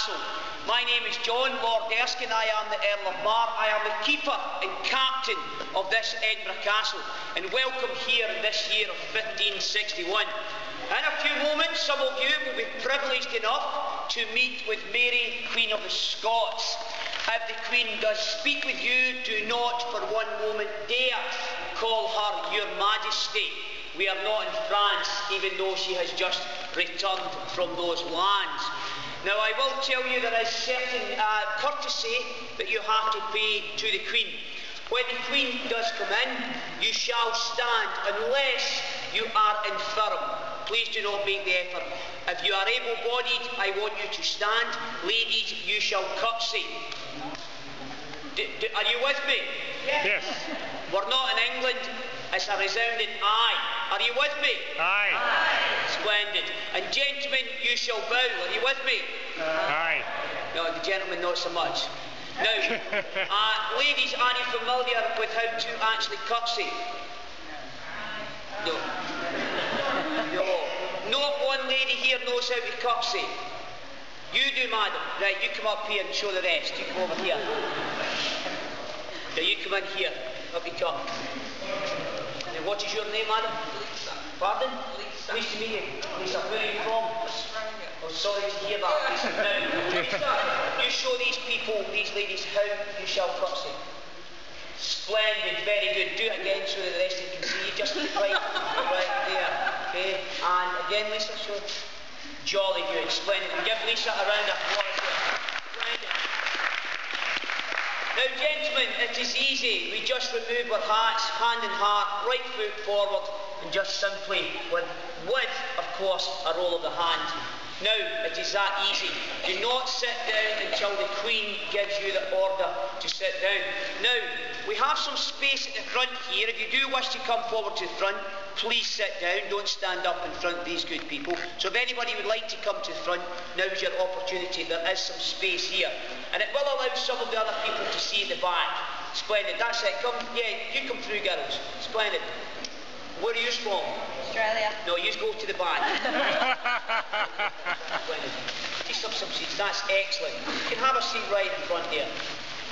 Castle. My name is John Lord Erskine. I am the Earl of Mar. I am the keeper and captain of this Edinburgh Castle, and welcome here in this year of 1561. In a few moments, some of you will be privileged enough to meet with Mary, Queen of the Scots. If the Queen does speak with you, do not for one moment dare call her Your Majesty. We are not in France, even though she has just returned from those lands. Now, I will tell you there is certain courtesy that you have to pay to the Queen. When the Queen does come in, you shall stand unless you are infirm. Please do not make the effort. If you are able-bodied, I want you to stand. Ladies, you shall curtsy. Are you with me? Yes. We're not in England. It's a resounding aye. Are you with me? Aye. Splendid. And gentlemen, you shall bow. Are you with me? Aye. No, the gentlemen not so much. Now, ladies, are you familiar with how to actually curtsy? No. No. Not one lady here knows how to curtsy. You do, madam. Right, you come up here and show the rest. You come over here. Now, you come in here. Up you come. Now, what is your name, madam? Lisa. Pardon? Lisa. Nice to meet you. Lisa, where are you from? Australia. Oh, sorry to hear that, Lisa. Now, Lisa, you show these people, these ladies, how you shall curtsy. Splendid, very good. Do it again so that the rest of you can see you. Just right there. Okay. And again, Lisa, show. Jolly good, splendid. And give Lisa a round of applause there. Splendid. Now, gentlemen, it is easy. We just remove our hats, hand in heart, right foot forward, and just simply, with, of course, a roll of the hand. Now, it is that easy. Do not sit down until the Queen gives you the order to sit down. Now, we have some space at the front here. If you do wish to come forward to the front, please sit down. Don't stand up in front of these good people. So if anybody would like to come to the front, now's your opportunity. There is some space here. And it will allow some of the other people to see at the back. Splendid. That's it. Come, yeah, you come through, girls. Splendid. Where are you from? Australia. No, you go to the back. Splendid. Just have some seats. That's excellent. You can have a seat right in front there.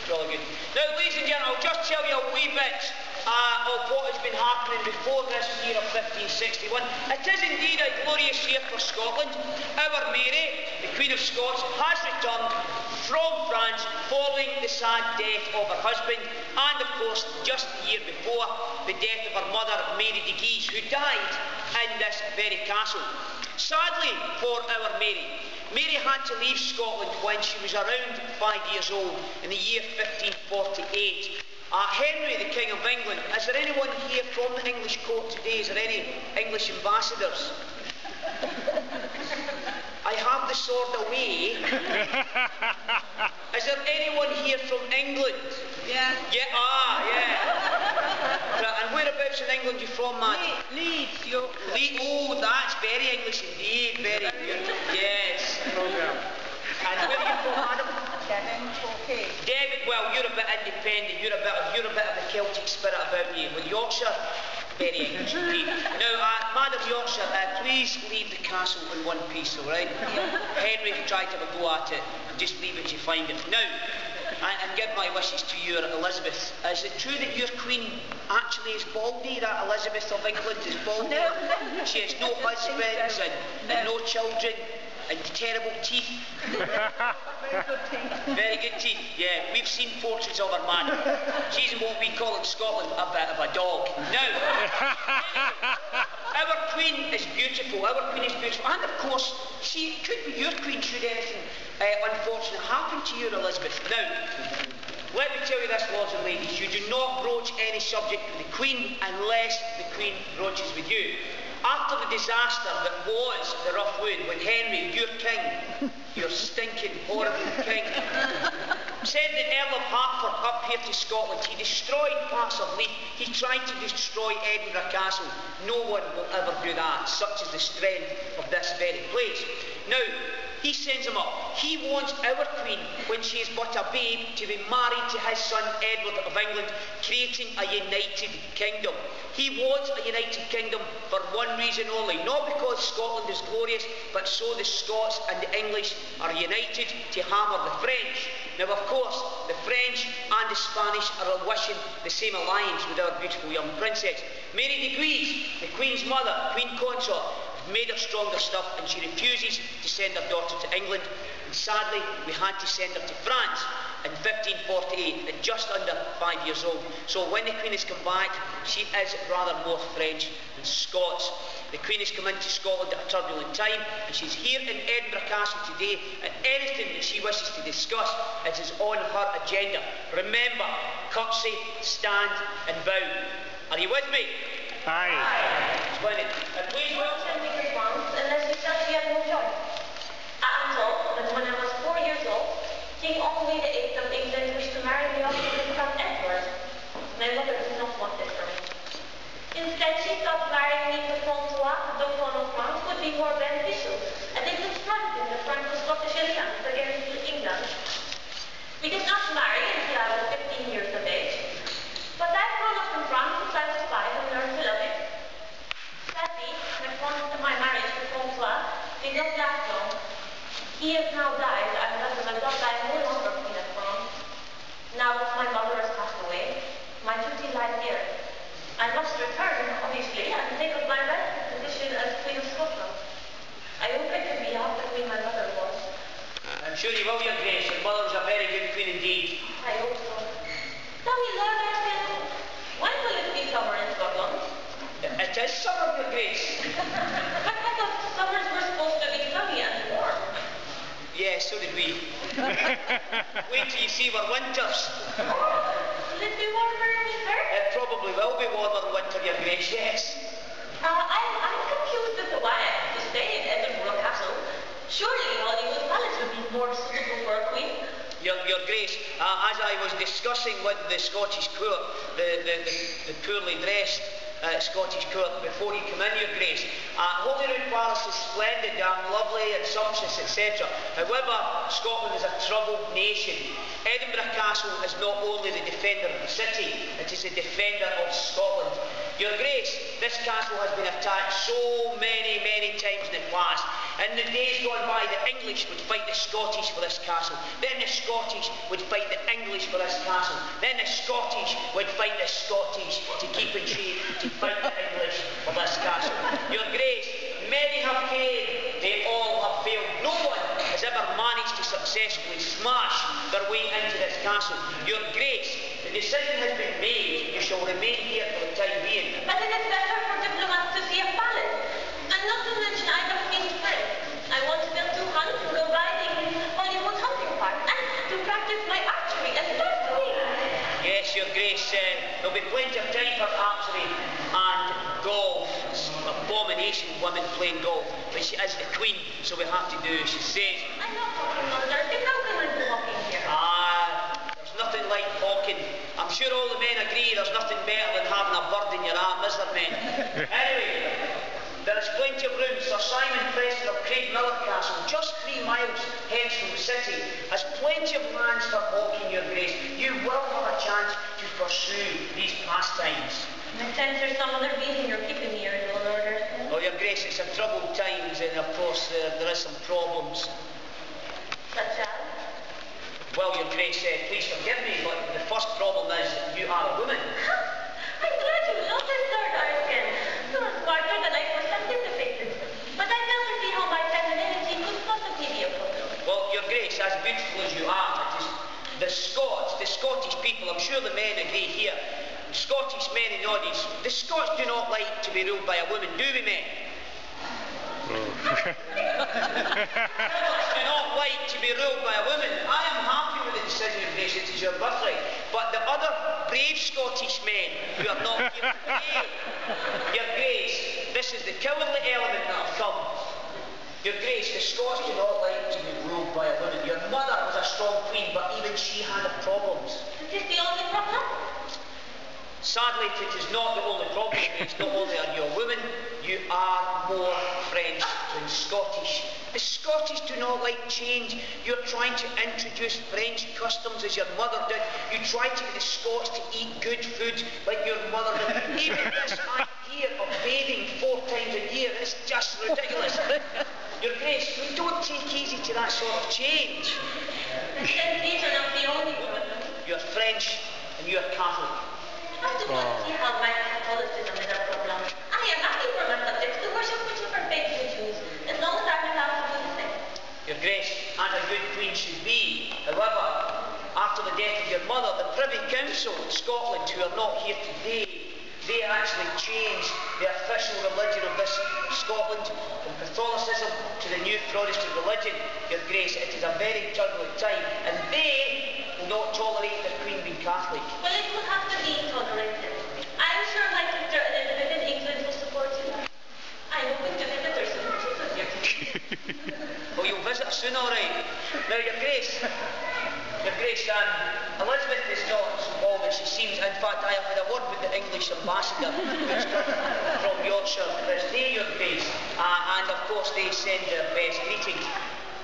Really good. Now, ladies and gentlemen, I'll just tell you a wee bit of what has been happening before this year of 1561. It is indeed a glorious year for Scotland. Our Mary, the Queen of Scots, has returned from France following the sad death of her husband, and of course, just the year before, the death of her mother, Mary de Guise, who died in this very castle. Sadly for our Mary, Mary had to leave Scotland when she was around 5 years old in the year 1548. Henry, the King of England, is there anyone here from the English court today? Is there any English ambassadors? I have the sword away. Is there anyone here from England? Yeah. Yeah, yeah. Right, and whereabouts in England are you from, man? Leeds, Yorkshire. Leeds. Oh, that's very English indeed. Very good. Yes. And where are you from, madam? Devon, Torquay. David, well, you're a bit independent. You're a bit of the Celtic spirit about you. With Yorkshire, very English indeed. Now, Madam Yorkshire, please leave the castle in one piece, all right? Henry tried to have a go at it. Just leave it till you find it. Now, and give my wishes to your Elizabeth. Is it true that your Queen actually is baldy, that Elizabeth of England is baldy? No. She has no husbands and no children and terrible teeth. Very good teeth. Very good teeth, yeah. We've seen portraits of her, man. She's in what we call in Scotland a bit of a dog. Now, our Queen is beautiful. Our Queen is beautiful. And of course, she could be your Queen should anything unfortunate happen to you, Elizabeth. Now, let me tell you this, lords and ladies. You do not broach any subject with the Queen unless the Queen broaches with you. After the disaster that was the Rough Wound, when Henry, your king, your stinking, horrible king, sent the Earl of Hertford up here to Scotland, he destroyed parts of Leith. He tried to destroy Edinburgh Castle. No one will ever do that. Such is the strength of this very place. Now, He sends him up. He wants our Queen, when she is but a babe, to be married to his son Edward of England, creating a united kingdom. He wants a united kingdom for one reason only, not because Scotland is glorious, but so the Scots and the English are united to hammer the French. Now, of course, the French and the Spanish are wishing the same alliance with our beautiful young princess. Mary de Guise, the Queen's mother, Queen Consort, made her stronger stuff, and she refuses to send her daughter to England. And sadly, we had to send her to France in 1548 at just under 5 years old. So when the Queen has come back, she is rather more French than Scots. The Queen has come into Scotland at a turbulent time, and she's here in Edinburgh Castle today, and anything that she wishes to discuss is on her agenda. Remember, curtsy, stand and bow. Are you with me? Aye. Splendid. And please welcome. Unless you felt she had no choice. I am told that when I was 4 years old, King Henry VIII of England wished to marry me off to the Crown Emperor. My mother did not want this for me. Instead, she thought marrying me to Francois, the Dauphin of France, would be more beneficial, and it would strengthen the Franco-Scottish alliance against England. We did not marry until I was 15 years of age, but I've grown up in France since I was 5 and learned to love it. Sadly, my marriage to Francois did not last long. He has now died, and as a result, I am no longer Queen of France. Now that my mother has passed away, my duty lies here. I must return, obviously, and take up my rightful position as Queen of Scotland. I hope I can be half the Queen my mother was. I'm sure you will, Your Grace. Your mother was a very good Queen indeed. I hope so. Tell me, Lord Erskine, when will it be summer in Scotland? It is summer, Your Grace. I thought summers were supposed to be sunny and warm. Yes, so did we. Wait till you see our winters. Will it be warmer in winter? It probably will be warmer in winter, Your Grace, yes. I'm confused as to why I have to stay in Edinburgh Castle. Surely Hollywood Palace would be more suitable for a queen. Your Grace, as I was discussing with the Scottish court, the poorly dressed Scottish court before you come in, Your Grace, Holyrood Palace is splendid and lovely and sumptuous, etc. However, Scotland is a troubled nation. Edinburgh Castle is not only the defender of the city, it is the defender of Scotland. Your Grace, this castle has been attacked so many times in the past. In the days gone by, the English would fight the Scottish for this castle. Then the Scottish would fight the English for this castle. Then the Scottish would fight the Scottish to keep in shape, to fight the English for this castle. Your Grace, many have came, they all have failed. No one has ever managed to successfully smash their way into this castle. Your Grace, the decision has been made. You shall remain here for the time being. But it is better for diplomats to see a palace, and not to mention I have been friends. I want to build 2 hunt, go riding in Hollywood hunting park, and to practice my archery as best way. Yes, Your Grace, there'll be plenty of time for archery and golf. It's an abomination, women playing golf. But she is the Queen, so we have to do as she says. I'm not talking on Thursday, how can I do walking here? There's nothing like hawking. I'm sure all the men agree there's nothing better than having a bird in your arm, is there, men? Anyway, there is plenty of room. Sir Simon Preston of Craigmillar Castle, just 3 miles hence from the city, has plenty of lands for hawking, Your Grace. You will have a chance to pursue these pastimes. I sense there's some other reason you're keeping me here in Lord Erskine. Oh, Your Grace, it's a troubled times, and of course there is some problems. Such as? Well, Your Grace, please forgive me, but the first problem is you are a woman. I'm glad you noticed, Lord Erskine. You are smarter than I first anticipated. But I fail to see how my femininity could possibly be a problem. Well, Your Grace, as beautiful as you are, it is the Scots, the Scottish people, I'm sure the men agree here, Scottish men and audience, the Scots do not like to be ruled by a woman, do we, men? Scots do not like to be ruled by a woman. I am happy with the decision, Your Grace, it is your birthright. But the other brave Scottish men who are not here today, Your Grace, this is the cowardly element that have come. Your Grace, the Scots do not like to be ruled by a woman. Your mother was a strong queen, but even she had problems. Is this the only problem? Sadly, it is not the only problem. It's not only are you a woman, you are more French than Scottish. The Scottish do not like change. You're trying to introduce French customs as your mother did. You try to get the Scots to eat good food like your mother did. Even this idea of bathing 4 times a year is just ridiculous. Your Grace, we don't take easy to that sort of change. These are not the only women. You're French and you're Catholic. I do not see how my Catholicism is a problem. I am happy for my subjects to worship whichever faith they choose, as long as I'm allowed to do the same. Your Grace, as a good queen should be. However, after the death of your mother, the Privy Council in Scotland, who are not here today, they actually changed the official religion of this Scotland from Catholicism to the new Protestant religion. Your Grace, it is a very turbulent time, and they will not tolerate the Queen being Catholic. Well, it will have to be tolerated. I'm sure my sister Elizabeth in England will support you. I hope to visit her soon. Well, you'll visit her soon, all right. Now, Your Grace, Elizabeth is not all that she seems. In fact, I have had a word with the English ambassador who's come from Yorkshire this day, Your Grace, and of course they send their best greetings.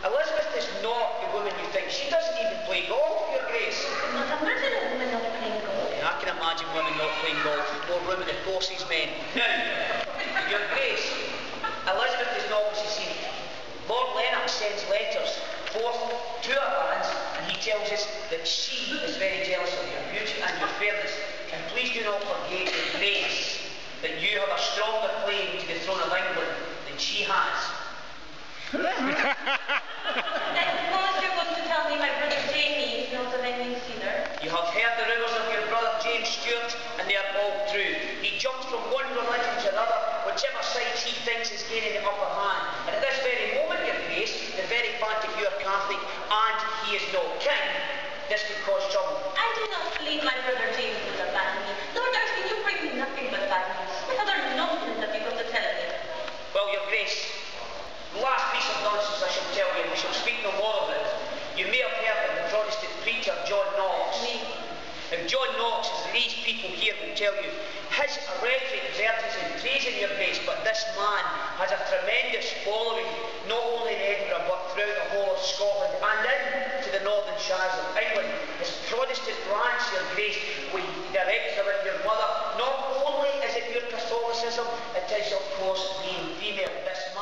Elizabeth is not the woman you think. She doesn't even play golf, Your Grace. Not imagine a woman not playing golf. I can imagine women not playing golf. More room in the courses, men. Now, Your Grace, Elizabeth is not what she seems. Lord Lennox sends letters forth to her lands, and he tells us that she is very jealous of your beauty and your fairness. And please do not forget, Your Grace, that you have a stronger claim to the throne of England than she has. I suppose you're going to tell me my brother Jamie is not of any use either. You have heard the rumours of your brother James Stewart, and they are all true. He jumps from one religion to another, whichever side he thinks is gaining the upper hand. And at this very moment, Your Grace, the very fact that you are Catholic and he is not king, this could cause trouble. I do not believe my brother James would have bad news. Lord Darcy, you bring me nothing but bad news. What other nonsense have you got to tell me? Well, Your Grace, the last piece of nonsense I shall tell you, and we shall speak no more of it. You may have heard of the Protestant preacher John Knox. Me. Now, John Knox, as these people here will tell you, his rhetoric verges in praising Your Grace, but this man has a tremendous following, not only in Edinburgh, but throughout the whole of Scotland and into the northern shires of England. His Protestant branch, Your Grace, we direct about your mother. Not only is it your Catholicism, it is, of course, being female. This